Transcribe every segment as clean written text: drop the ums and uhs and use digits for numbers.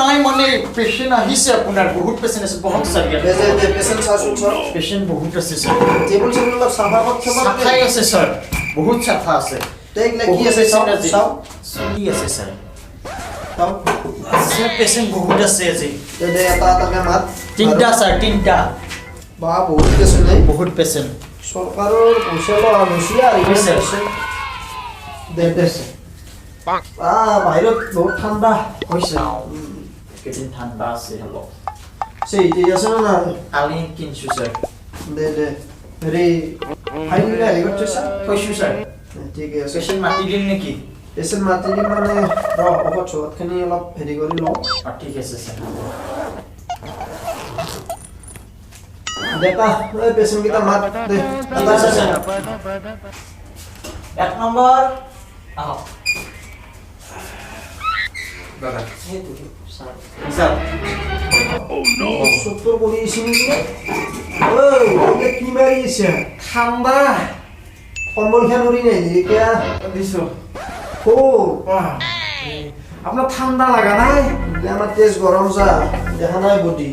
নাই মানে পেশেন্ট আহিছে আপোনাৰ বহুত পেশেন্ট আছে বহুত সাৰিয়া পেশেন্ট বহুত আছে স্যাৰ টেবুল চেবুল অলপ চাফা কৰি থব সাফাই আছে স্যার বহুত সাফা আছে তেইলা কি আছে চাও চলি আছে স্যার আছে পেশেন্ট বহুত আছে আজি দে এটা এটাকে মাত তিনটা স্যার তিনটা বা বহুত পেশেন্ট নাই বহুত পেশেন্ট সরকারের পয়সা লওয়া হয়েছে আর এই পেশেন্ট দে বাহিৰত বহুত ঠাণ্ডা হৈছে কেদিন ঠাণ্ডা আছে হ'ব সেই যে আছে না কালি কিনছো স্যার দে হেৰি ফাইনেলি হেৰি কৰিছে কৈছো স্যার ঠিক আছে পেশেন্ট মাতি দিম নেকি পেশেন্ট মাতি দিম মানে ঔষধ চৌষধখিনি অলপ হেৰি কৰি লওঁ ঠিক আছে স্যাৰ দেখা এই পেশেন্ট কেইটা মাত দে এক নম্বৰ আহ দাদা স্যাৰ সত্তৰ কৰে ইসিনি ওই কি মাৰিছে ঠাণ্ডা কম্বল খেয়া নৰি নাই এতিয়া দিছো ও আপোনাৰ ঠাণ্ডা লাগা নাই আমাৰ তেজ গৰম যা দেখা নাই বডি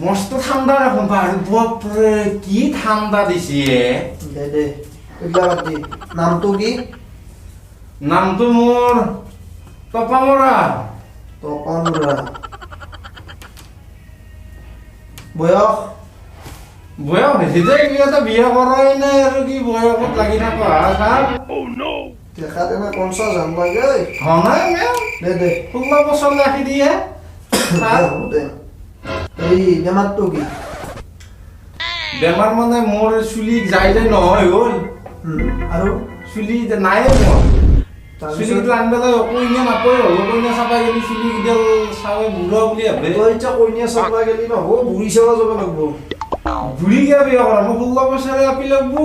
মস্ত ঠাণ্ডা এখন পাহাড় বাপরে কি ঠাণ্ডা দিছে দে এইবিলাক বাদ দি নামটো কি নামটো মোৰ টপামৰা তপনৰা বয়স বয়স বেছি যে কি এটা বিয়া কৰাই নাই আৰু কি বয়সত লাগি থাকা ছাৰ দেখা তেনে 50 জান লাগে হনাই মেম দে 16 বছৰ ৰাখি দিয়ে ছাৰ দে এই বেমাৰটো কি বেমাৰ মানে মোৰ চুলি যাই যায় নহয় হ'ল আৰু চুলি নাই মোৰ চুলিটো আনবেলাই কইনা নাপায় হ'ল কইনা চাপাই গেলি চুলি কিডাল চাৱে বুঢ়া বুলি ভাবে তই এতিয়া কইনা চাবা গেলি নহ'ব বুঢ়ী চাবা যাব লাগিব বুঢ়ী কিয় বিয়া কৰা মই 16 বছৰে আপি লাগবো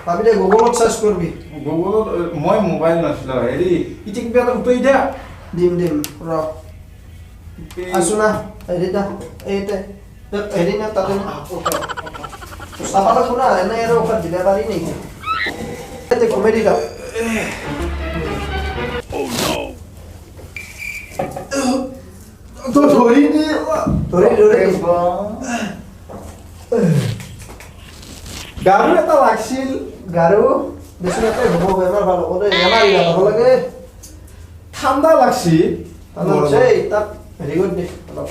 ভাবি দে গুগলত চাৰ্চ কৰবি গুগলত মই মোবাইল নাছিলো হেৰি ইটি কিবা এটা উঠাই দিয়া দিম ৰ আছো না হেৰি দা এইতে হেৰি না তাতে চাবা লাগব না এনে আৰু ঔষধ দিব পাৰি নেকি এতে কমেডি দা তো ধৰি গাৰু এটা লাগছিল গাৰু বিচনাতে ঘুমো বেমাৰ ভাল হ'ব দে বেমাৰ হ'ব লাগে ঠাণ্ডা লাগছি সেই তাক হেৰি কৰি দে অলপ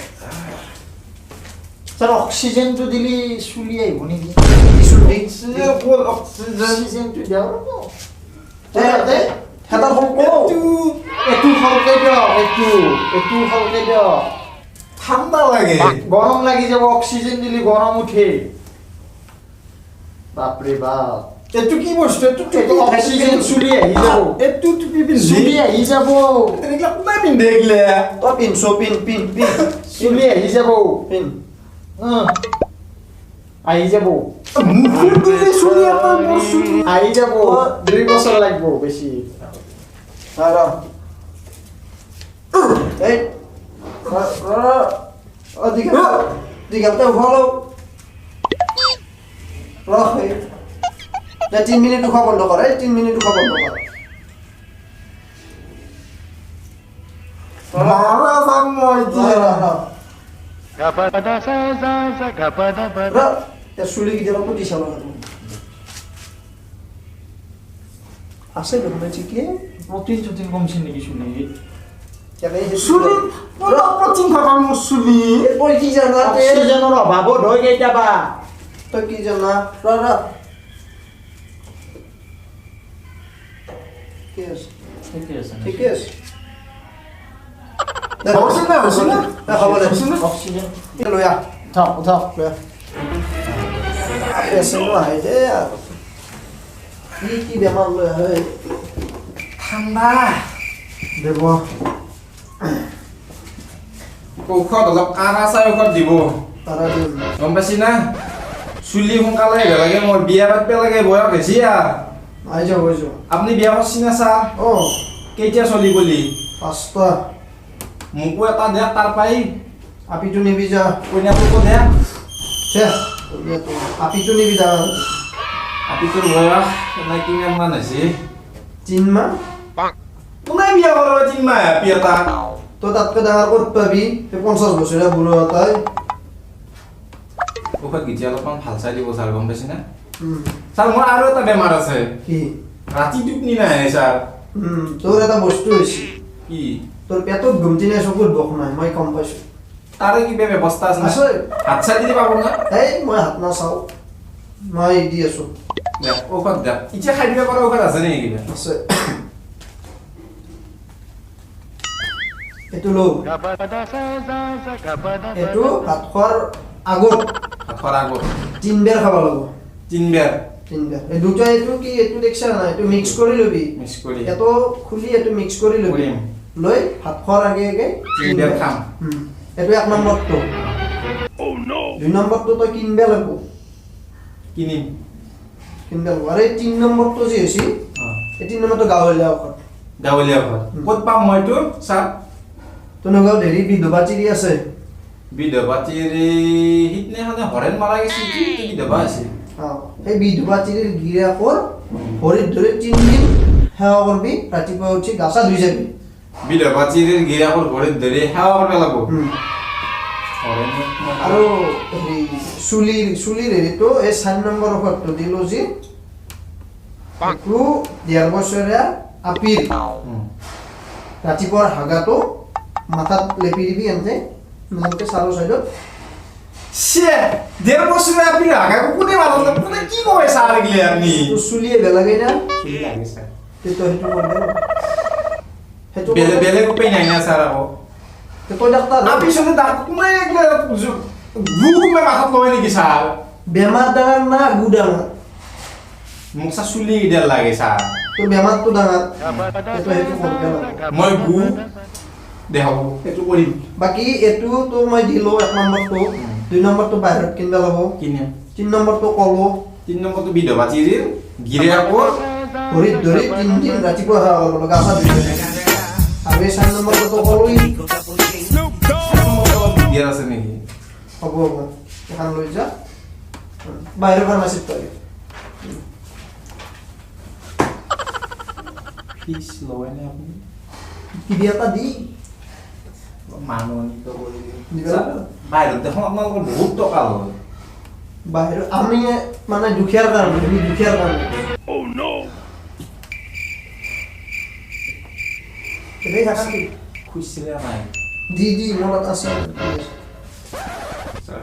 স্যার অক্সিজেনটো দিলি চুলি আহিব নেকি অক্সিজেনটো দিয়াও দে হেতা ফোন এইটো সলকে দিয়ক এইটো সলকে দিয়ক ঠাণ্ডা লাগে গৰম লাগি যাব অক্সিজেন দিলি গৰম উঠে বাপৰে বাপ এইটো কি বস্তু এইটো অক্সিজেন চুলি আহি যাব এইটো টুপি চুলি আহি যাব এইগিলা কোনে পিন্ধে এইগিলা তই পিন চুলি আহি যাব পিন আহি যাব মুখৰ দৰে চুলি এটা মোৰ চুলি আহি যাব 2 বছৰ লাগিব বেছি আৰু এই দীঘাতে উঠালো ৰখ দে 3 মিনিট উঠা বন্ধ কৰ 3 মিনিট উঠা বন্ধ কৰ মাৰা যাম মই এতিয়া চুলি কেতিয়াবা পুতি চাব আছে দেখোন ঠিকেই প্ৰটিন কমছে নেকি চুলি চুলি প্ৰটিন থকা মোৰ চুলি তই কি জানা অক্সিজেনৰ অভাৱত হয় কেতিয়াবা তই কি জানা ঠিকে আছে ঠিকে আছে হৈছে না হ'ব দে অক্সিজেন লৈ আহ উঠাওক লৈ আহ পেচেণ্টো আহে দে আৰু কি বেমাৰ লৈ আহে ঠাণ্ডা দেৱ ঔষধ অলপ কাঢ়া চাই ঔষধ দিব তাৰা দিম গম পাইছি না চুলি সোনকালে আহিব লাগে মোৰ বিয়া পাতিব লাগে বয়স হৈছে আহি যাওঁ আপুনি বিয়া কৰিছি না ছাৰ কেতিয়া চলি গলি 5টা মোকো এটা দিয়ক তাৰ পাই আপিটো নিবি যা কইনাটোকো দিয়ক আপিটো নিবি যা আপিটোৰ বয়স এনে কিমান মান হৈছে চিনমা কোনে বিয়া কৰাব 3 মাহ হেপি এটা তো তাতকে ডাঙৰ ক'ত পাবি 50 বছৰীয়া বুঢ়া এটাই ওপৰত গিজি অলপমান ভাল চাই দিব ছাৰ গম পাইছে না ছাৰ মোৰ আৰু এটা বেমাৰ আছে কি ৰাতি টোপনি নাহে ছাৰ তোৰ এটা বস্তু হৈছে কি তোৰ পেটত ঘুমটি নাই চকুত বক নাই মই গম পাইছোঁ তাৰে কিবা ব্যৱস্থা আছে আছে হাত চাই দিলে পাব না এই মই হাত নাচাওঁ মই দি আছোঁ দেখ ঔষধ দেখ এতিয়া খাই দিব পৰা ঔষধ আছে নেকি কিবা আছে এইটো লওঁ এইটো ভাত খোৱাৰ আগত খোৱাৰ আগত 3 বেৰ খাব লাগিব 3 বেৰ এই দুটা এইটো কি এইটো দেখছা না এইটো মিক্স কৰি লবি মিক্স কৰি এটো খুলি এইটো মিক্স কৰি লবি লৈ ভাত খোৱাৰ আগে আগে 3 বেৰ খাম এইটো 1 নম্বৰটো দুই নম্বৰটো তই কিনব লাগিব কিনিম আৰু এই 3 নম্বৰটো যে হৈছে এই 3 নম্বৰটো গাঁৱলীয়া ঔষধ ক'ত পাম মই এইটো ছাৰ তেনেকুৱা ধেৰি বিধৱা চিৰি আছে বিধৱা চিৰি সিদিনাখনে হৰেণ মাৰা গৈছে কি বিধৱা আছে সেই বিধৱা চিৰিৰ গিৰাকৰ ভৰিত ধৰি 3 দিন সেৱা কৰবি ৰাতিপুৱা উঠি গা চা ধুই যাবি বিধৱা চিৰিৰ গিৰাকৰ ভৰিত ধৰি সেৱা কৰিব লাগিব আৰু হেৰি চুলিৰ হেৰিটো এই 4 নম্বৰ ঔষধটো দিলো যে এইটো 1.5 বছৰীয়া আপীৰ ৰাতিপুৱাৰ হাগাটো মাথাত লেপি দিবি এনে নামকে চাৰো চাইডত সে 1.5 বছৰীয়া আপীৰ হাগাটো কোনে মাথাত কোনে কি কয় ছাৰ গিলে আপনি তো চুলিয়ে বেলাগে না চুলি লাগে ছাৰ তো সেইটো কৰিব সেইটো বেলেগ উপায় নাই না ছাৰ আকৌ তই ডাক্তাৰ পিছতে ডাক্তাৰ কোনে একলে গুক মে মাথাত লয় নেকি ছাৰ বেমাৰ ডাঙৰ না গু ডাঙৰ মোক ছাৰ চুলি গিডাল লাগে ছাৰ তোৰ বেমাৰটো ডাঙৰ সেইটো কৰিব মই গু দেখাব সেইটো কৰিম বাকি এইটো তো মই দিলো 1 নম্বৰটো 2 নম্বৰটো বাহিৰত কিনবা লাগিব কিনিম 3 নম্বৰটো কলো 3 নম্বৰটো বিধৱা চিৰিৰ গিৰাকৰ ভৰিত ধৰি 3 দিন ৰাতিপুৱা সেৱা কৰিব গা চা ধুই আৰু এই 4 নম্বৰটো তো কলোই বিয়াৰ আছে নেকি হ'ব এখন লৈ যা বাহিৰৰ ফাৰ্মাচিত পাবি ফিক্স লয় নে আপুনি কিবি এটা দি মাননিত কৰি দিবা বাহিৰত দেখোন আপোনালোকৰ বহুত টকা লয় বাহিৰত আমি মানে দুখীয়াৰ কাৰণে আমি দুখীয়াৰ কাৰণে এই থাকা কি খুচৰে নাই দি মনত আছে ছাৰ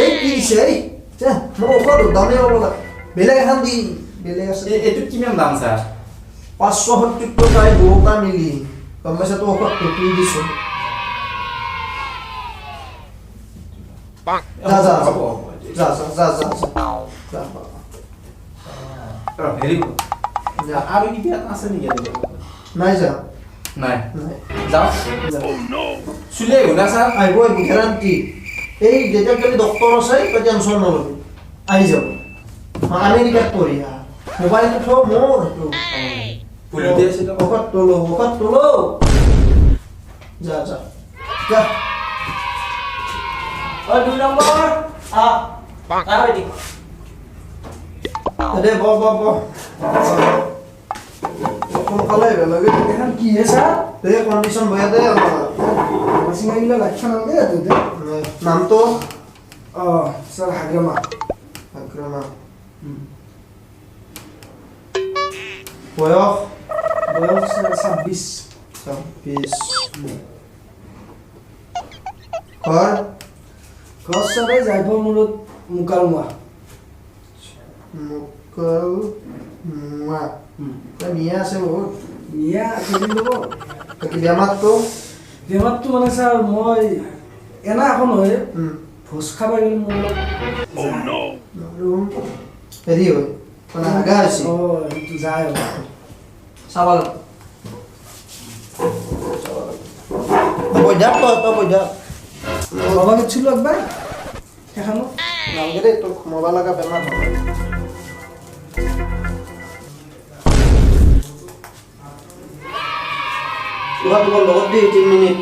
এই কি দিছে এই যা মোৰ ঔষধ দামে অলপ বেলেগ এখন দি বেলেগ আছে এইটো কিমান দাম ছাৰ 570 টকাই দুটা মিলি গম পাইছা তো ঔষধ টুকি দিছো যা হেৰি আৰু কিবা আছে নেকি নাই যা নাই যাও চুলে গুণা ছাৰ আহিব গেৰাণ্টি এই যেতিয়া কালি ডক্টৰ আছে তই টেনশ্যন নলবি আহি যাব আমেৰিকাত পঢ়ি মোবাইলটো থ মোৰ সেইটো ঔষধ তোলো যা যা যা 2 নম্বৰ দে ব সোনকালে লাগে এখন কি হে ছাৰ দে কণ্ডিশ্যন বয়া দে চিনাগিলা লাক্ষা নালাগে নামটো ছাৰ হাগ্ৰামা বয়স ছাৰ 26 ঘৰ ছাৰ যাইবৰ মূৰত মুকালমুৱা মিয়া আছে বহুত মিয়া বেমাৰটো মানে ছাৰ মই এনা এখন হয় ভোজ খাব গ'লে মোৰ হেৰি হয় মানে হাগা হৈছে সেইটো যায় চাব বৈধাক তই বৈধাক বাবা গেছিলো একবার এখানো নালগে রে তোর ঘুমাবা লাগা বেমার হবে তোমার লগত দি 3 মিনিট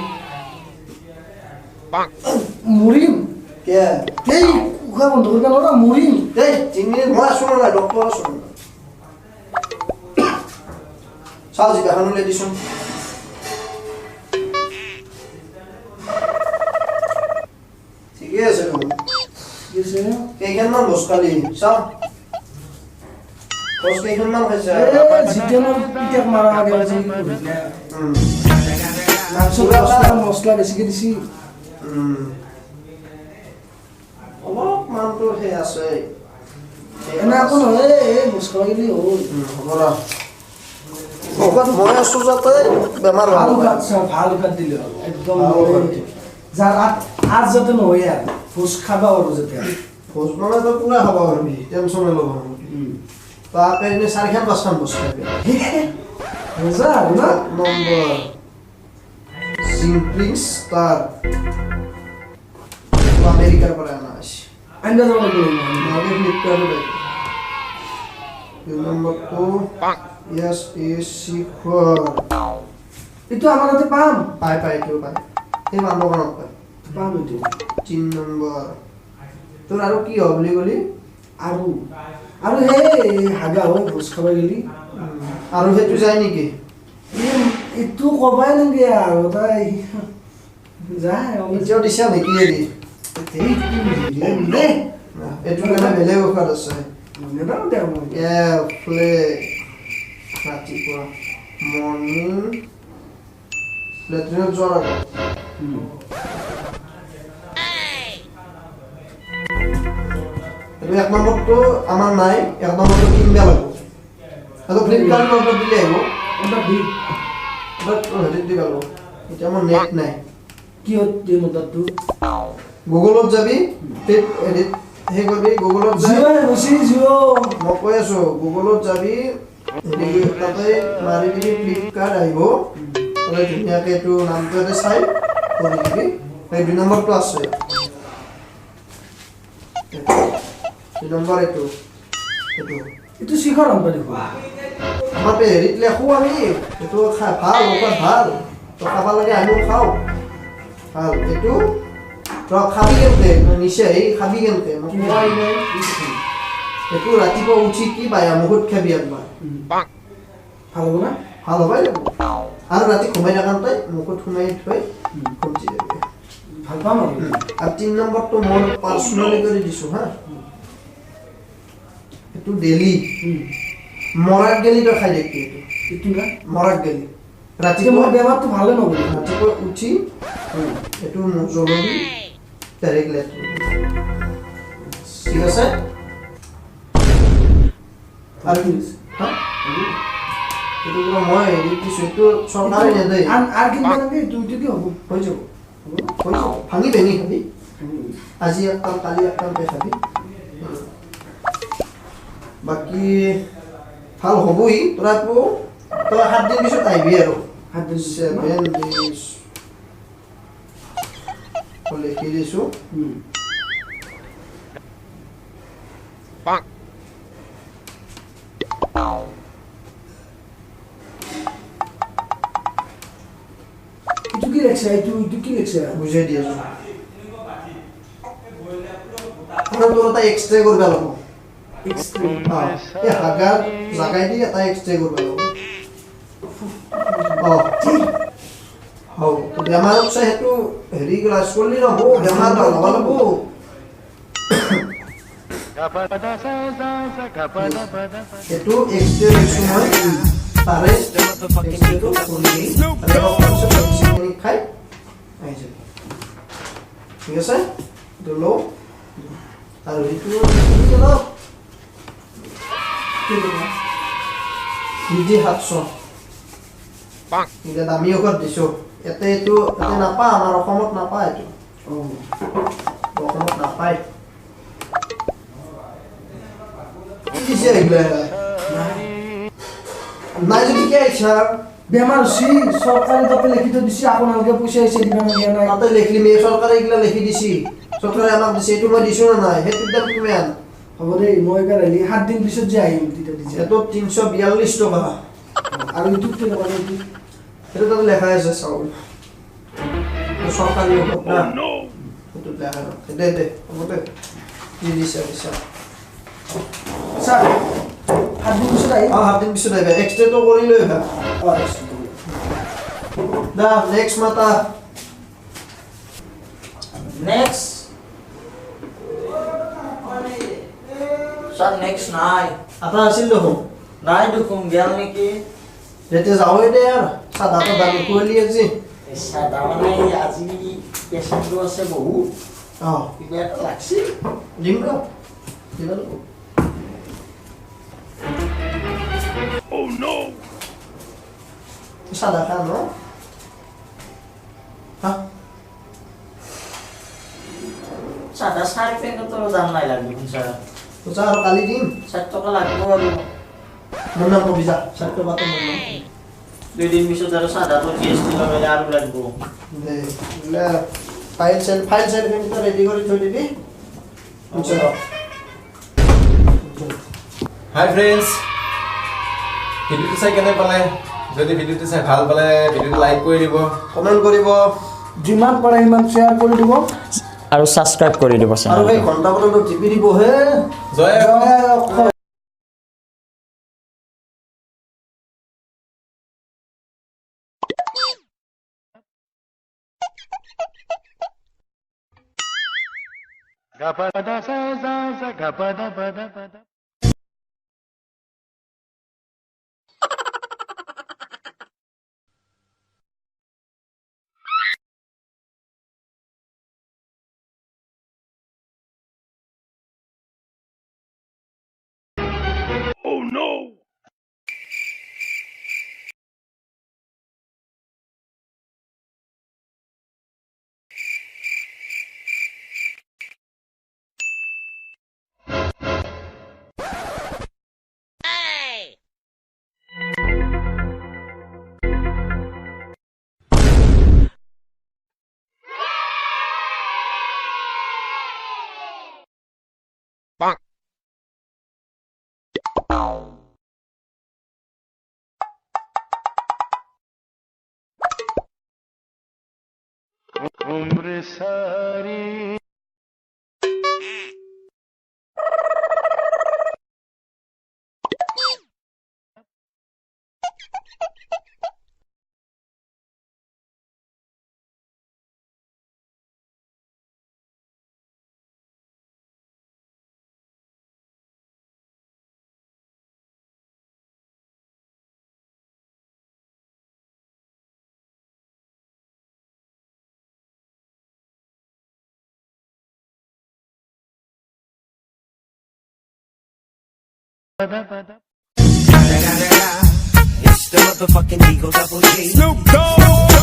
মুরিম কে এই কুকা বন্ধ করে গেল না মুরিম এই 3 মিনিট মই আসুন না ডক্টর আসুন চাওঁ জিকাখন উলিয়াই দিচোন ঠিকে আছে কেইখনমান বস্তু খালি চাওঁ বস্তু কেইখনমান খাইছে মছলা বেছিকে দিছি অলপমানতো সেই আছে এনে আকৌ নহয় এই মছলা গিলি হ'ল হ'ব ৰ ঔষধ মই আছোঁ যাতে বেমাৰ ভাল ভাল উশাহ ভাল উশাহ দিলে হ'ল একদম যাৰ আজ যাতে নহয় আৰু ভোজ খাবা আৰু যেতিয়া ভোজ মানে তই পুৰা খাব পাৰিবি টেনশ্যনে ল'ব তাকে এনেই 4-5 বস্তু খাবি মজা আৰু না নম্বৰ জিংপ্লিং ষ্টাৰ আমেৰিকাৰ পৰা অনা আছে আঞ্জা যাব লাগিব নহ'লে ফ্লিপকাৰ্টত দুই নম্বৰটো ইয়াছ ইজ শিখৰ এইটো আমাৰ তাতে পাম পায় এইটো পায় সেই মানুহখনত পায় পাম এইটো 3 নম্বৰ তোৰ আৰু কি হ'ব বুলি ক'লি আৰু সেই হাগা হয় ভোজ খাব গেলি আৰু সেইটো যায় নেকি এইটো কবাই নালাগে আৰু তাই যায় এতিয়াও দিছা নেকি এৰি এইটো কাৰণে বেলেগ ঔষধ আছে ৰাতিপুৱা মৰ্ণিং লেট্ৰিনত যোৱাৰ আগত এইটো 1 নম্বৰটো আমাৰ নাই 1 নম্বৰটো কিনিব লাগিব আৰু ফ্লিপকাৰ্টত অৰ্ডাৰ দিলে আহিব হেৰিত দিব লাগিব এতিয়া মোৰ নেট নাই কিহত দিম তাতো গুগলত যাবি হেৰিত সেই কৰিবি গুগলত যাই মই কৈ আছোঁ গুগলত যাবি হেৰি তাতে মাৰি দিবি ফ্লিপকাৰ্ট আহিব তাতে ধুনীয়াকৈ এইটো নামটো ইয়াতে চাই কৰি দিবি এই 2 নম্বৰটো আছে 2 নম্বৰ এইটো শিখৰ নাম্বাৰ দেখোন আমাৰ হেৰিত লেখো আমি এইটো ভাল ঔষধ ভাল তো খাব লাগে আমিও খাওঁ ভাল এইটো তই খাবি কেনেকৈ নিচে খাবি কেনেকৈ মই কোৱাই নাই এইটো ৰাতিপুৱা উঠি কি মুখত খাবি একবাৰ ভাল হ'ব না ভাল হ'বই লাগিব আৰু ৰাতি সোমাই থাকান তই মুখত সোমাই থৈ কমচি যাবি ভাল পাম আৰু 3 নম্বৰটো মই পাৰ্চনেলি কৰি দিছোঁ হা এইটো ডেইলি মৰাক গেলি তই খাই দেখবি এইটো না মৰাক গেলি ৰাতিপুৱা মোৰ বেমাৰটো ভালে নগ'ল ৰাতিপুৱা উঠি এইটো জ্বলবি ডাইৰেক্ট লেট্ৰিন ঠিক আছে আৰু কি হা এইটো পুৰা মই হেৰি দিছোঁ এইটো চৰকাৰে নেদেই আৰু কিনিব লাগে এইটো কি হ'ব হৈ যাব ভাঙি পেনি খাবি আজি একটান কালি একটানকৈ খাবি বাকী ভাল হ'বই তোৰ আকৌ তই 7 দিন পিছত আহিবি আৰু 7 days লিখি দিছোঁ এইটো কি লেখছে এইটো কি লেখছে বুজাই দি আছোঁ আৰু তোৰ এটা এক্সৰে কৰিব লাগিব এই হাগাত জাগাই দি এটা এক্সৰে কৰিব লাগিব হ'ব বেমাৰত চাই সেইটো হেৰি ক্লাছ কৰিলে নহ'ব বেমাৰ ভাল হ'ব লাগিব এইটো এক্সৰে লৈছোঁ মই তাৰে এক্সৰেটো কৰি খাই আহি যাব ঠিক আছে এইটো লওঁ আৰু এইটো অলপ নিজি 700 এতিয়া দামী ঔষধ দিছোঁ ইয়াতে এইটো ইয়াতে নাপায় আমাৰ অসমত নাপায় এইটো অসমত নাপায় কি দিছে এইগিলা নাই যদি কি আহিছে বেমাৰ হৈছি চৰকাৰে তাতে লিখি থৈ দিছে আপোনালোকে পইচা আহিছে দিব নালাগে নাই তাতে লিখলি চৰকাৰে এইগিলা লিখি দিছি চৰকাৰে আমাক দিছে এইটো মই দিছোঁ নে নাই সেইটোৰ দাম কিমান হ'ব দেই মই এইবাৰ আহিলে 7 দিন পিছত যে আহিম তেতিয়া দিছে এইটো 342 টকা আৰু ইউটিউব কি টকা এইটো সেইটো তাতে লেখা আছে চাউল চৰকাৰী ঔষধ না সেইটো লেখা দে হ'ব দে দি দিছে স্যার সাতদিন পিছত আহিম সাত দিন পিছত আহিবা এক্সটেটো কৰি লৈ আহিবা দা নেক্সট মাতা নেক্সট স্যার নেক্সট নাই এটা আছিল দেখোন নাই দেখোন গেল নেকি যেতিয়া যাওঁৱে দে আৰু চাধা তাধা নোখোৱালি আজি সাদা মানে আজি পেচেণ্টটো আছে বহুত অঁ কিবা এটা লাগছিল দিম ৰ দিবা লাগিব চাধা খা ন হা সাদা সাড়ে পেনটো দাম নাই লাগবে স্যার পইচা আৰু কালি দিম 60 টাকা লাগবে আৰু মোৰ নাম কবি যা 60 টকাটো মোৰ নাম 2 দিন পিছত আৰু সাদাটো জিএসটি লগালে আৰু লাগবে দে ফাইল চেল কিন্তু ৰেডি কৰি থৈ দিবি হাই ফ্ৰেণ্ডছ ভিডিঅ'টো চাই কেনে পালে যদি ভিডিঅ'টো চাই ভাল পালে ভিডিঅ'টো লাইক কৰি দিব কমেণ্ট কৰিব যিমান পাৰে সিমান শ্বেয়াৰ কৰি দিব আৰু সাবস্ক্ৰাইব কৰি দিব আৰু এই ঘণ্টা বটলটো টিপি দিব হে জয় জয় उम्र सारी It's the motherfucking Eagle Double G. Snoop Dogg.